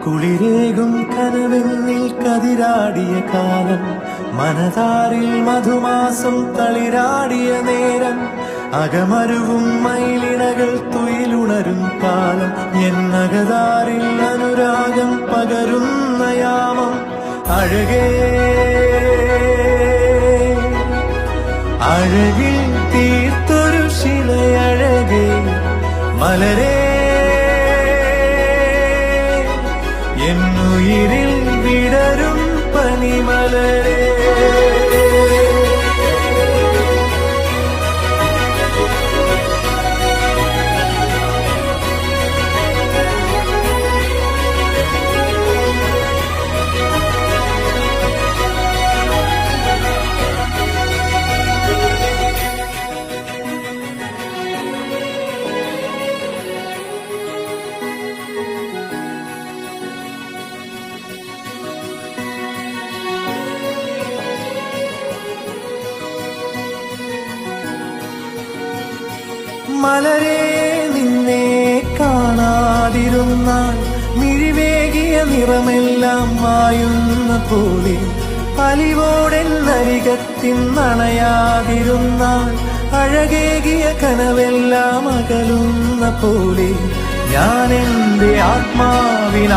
കുളിരേകും കനവെന്നിൽ കതിരാടിയ കാലം, മനതാരിൽ മധുമാസം തളിരാടിയ നേരം, അകമരുവും മയിലിണകൾ തുയിലുണരും കാലം, എന്നകതാരിൽ അനുരാഗം പകരുന്ന യാമം. അഴകേ അഴകിൽ തീർത്തൊരു ശിലയഴകേ, മലരേ എന്നുയിരിൽ വിടരും പനിമലരേ. മലരേ നിന്നെ കാണാതിരുന്നാൽ മിഴിവേകിയ നിറമെല്ലാം മായുന്ന പോലെ, അലിവോടെന്നരികത്തിന്നണയാതിരുന്നാൽ അഴകേകിയ കനവെല്ലാം അകലുന്ന പോലെ, ഞാൻ എൻ്റെ ആത്മാവിന